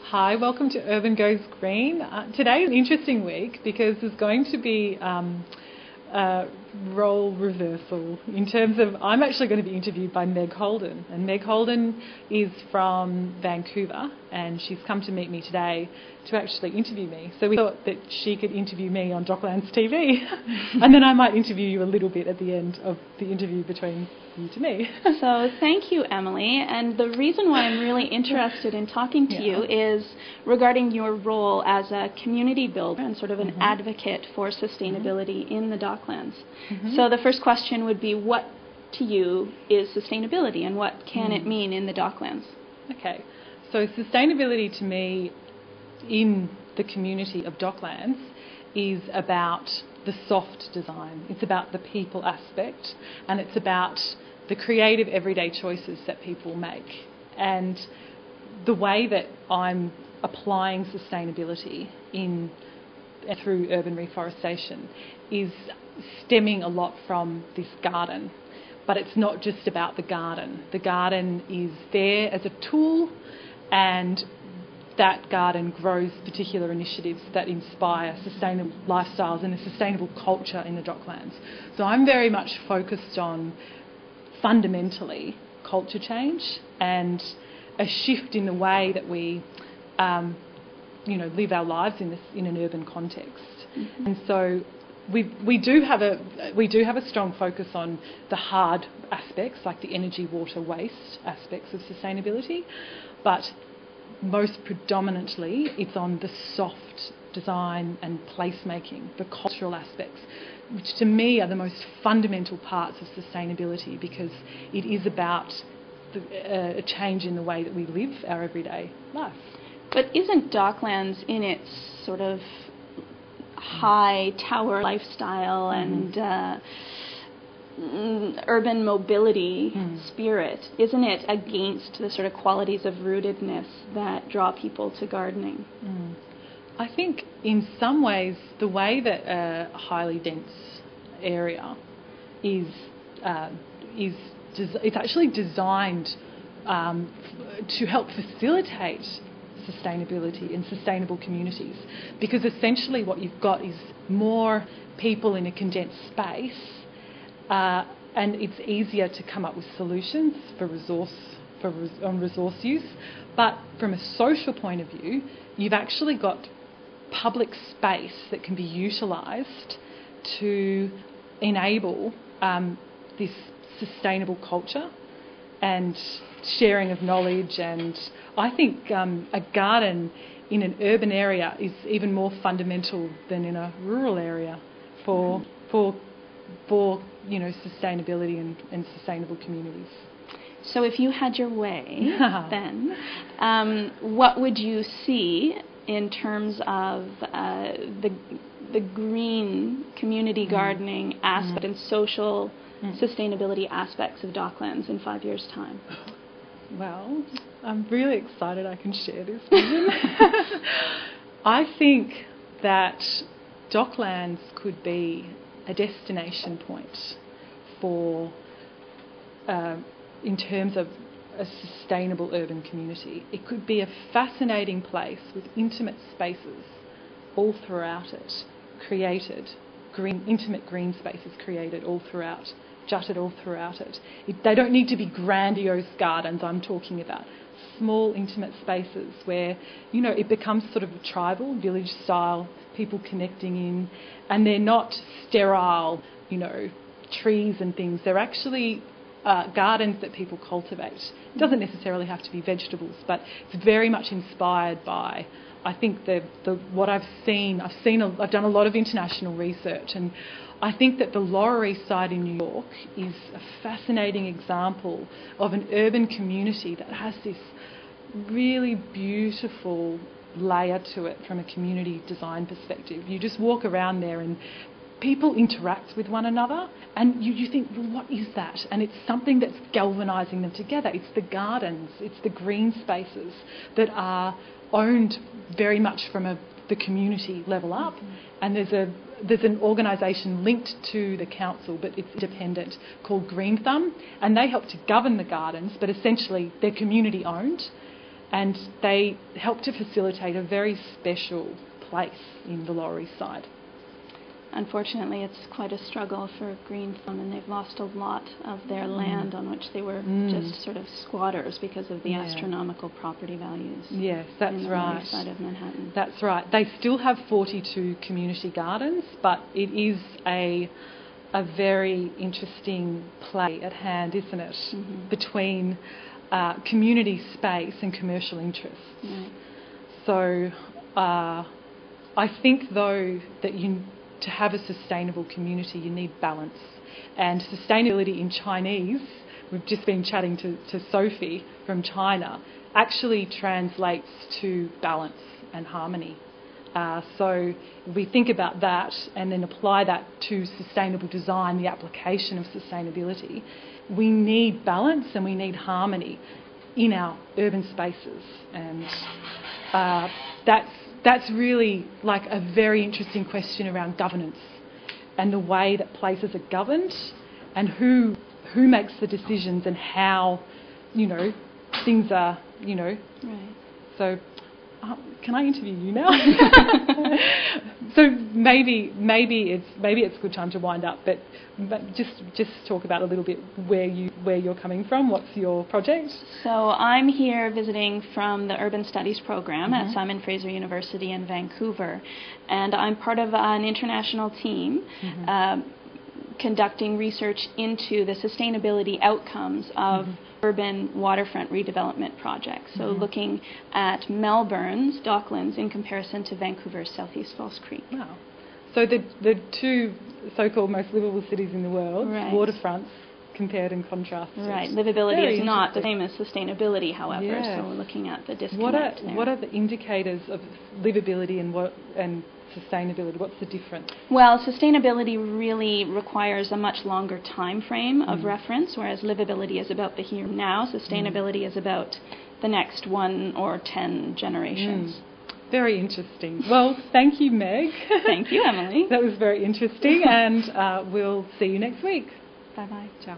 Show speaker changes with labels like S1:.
S1: Hi, welcome to Urban Goes Green. Today is an interesting week because there's going to be a role reversal in terms of I'm actually going to be interviewed by Meg Holden, and Meg Holden is from Vancouver and she's come to meet me today to actually interview me. So we thought that she could interview me on Docklands TV and then I might interview you a little bit at the end of the interview between you to me.
S2: So thank you, Emily. And the reason why I'm really interested in talking to you is regarding your role as a community builder and sort of an advocate for sustainability in the Docklands. So the first question would be, what to you is sustainability and what can it mean in the Docklands?
S1: Okay, so sustainability to me in the community of Docklands is about the soft design. It's about the people aspect, and it's about the creative everyday choices that people make. And the way that I'm applying sustainability through urban reforestation is stemming a lot from this garden. But it's not just about the garden. The garden is there as a tool, and that garden grows particular initiatives that inspire sustainable lifestyles and a sustainable culture in the Docklands. So I'm very much focused on fundamentally culture change and a shift in the way that we live our lives in an urban context. And so we do have a strong focus on the hard aspects like the energy, water, waste aspects of sustainability, but most predominantly it's on the soft design and placemaking, the cultural aspects, which to me are the most fundamental parts of sustainability because it is about a change in the way that we live our everyday life.
S2: But isn't Docklands, in its sort of high tower lifestyle and urban mobility spirit, isn't it against the sort of qualities of rootedness that draw people to gardening?
S1: I think in some ways the way that a highly dense area is it's actually designed to help facilitate sustainability and sustainable communities, because essentially what you've got is more people in a condensed space, and it's easier to come up with solutions on resource use. But from a social point of view, you've actually got public space that can be utilised to enable this sustainable culture and sharing of knowledge. And I think a garden in an urban area is even more fundamental than in a rural area for sustainability and sustainable communities.
S2: So if you had your way, then what would you see in terms of the green community gardening aspect and social sustainability aspects of Docklands in 5 years' time?
S1: Well, I'm really excited I can share this vision. I think that Docklands could be a destination point for, in terms of a sustainable urban community. It could be a fascinating place with intimate spaces all throughout it, created, intimate green spaces created all throughout, jutted all throughout it. They don't need to be grandiose gardens. I'm talking about small intimate spaces where, it becomes sort of a tribal, village style, people connecting in, and they're not sterile, trees and things. They're actually gardens that people cultivate. It doesn't necessarily have to be vegetables, but it's very much inspired by, I think, what I've done a lot of international research, and I think that the Lower East Side in New York is a fascinating example of an urban community that has this really beautiful layer to it from a community design perspective. You just walk around there and people interact with one another, and you think, well, what is that? And it's something that's galvanising them together. It's the gardens, it's the green spaces that are owned very much from the community level up, and there's an organisation linked to the council, but it's independent, called Green Thumb, and they help to govern the gardens, but essentially they're community owned. and they help to facilitate a very special place in the Lower East Side.
S2: Unfortunately, it's quite a struggle for Green Thumb, and they've lost a lot of their land on which they were just sort of squatters because of the astronomical property values.
S1: Yes, that's
S2: in the Lower East Side of Manhattan.
S1: That's right. They still have 42 community gardens, but it is a very interesting play at hand, isn't it, between community space and commercial interests.
S2: Right.
S1: So I think, though, that to have a sustainable community, you need balance. And sustainability in Chinese, we've just been chatting to Sophie from China, actually translates to balance and harmony. So if we think about that and then apply that to sustainable design, the application of sustainability, we need balance and we need harmony in our urban spaces. And that's really like a very interesting question around governance and the way that places are governed and who makes the decisions and how, things are,
S2: Right.
S1: So can I interview you now? So maybe it's a good time to wind up, but just talk about a little bit where you're coming from. What's your project?
S2: So I'm here visiting from the Urban Studies program at Simon Fraser University in Vancouver, and I'm part of an international team conducting research into the sustainability outcomes of urban waterfront redevelopment projects. So looking at Melbourne's Docklands in comparison to Vancouver's Southeast False Creek.
S1: Wow. So the two so-called most livable cities in the world, waterfronts, compared and contrasted.
S2: Right. Livability is not the same as sustainability, however. So we're looking at the disconnect there.
S1: What are the indicators of livability and sustainability? What's the difference?
S2: Well, sustainability really requires a much longer time frame of reference, whereas livability is about the here and now. Sustainability is about the next 1 or 10 generations.
S1: Very interesting. Well, thank you, Meg.
S2: Thank you, Emily.
S1: That was very interesting, and we'll see you next week.
S2: Bye-bye.
S1: Ciao.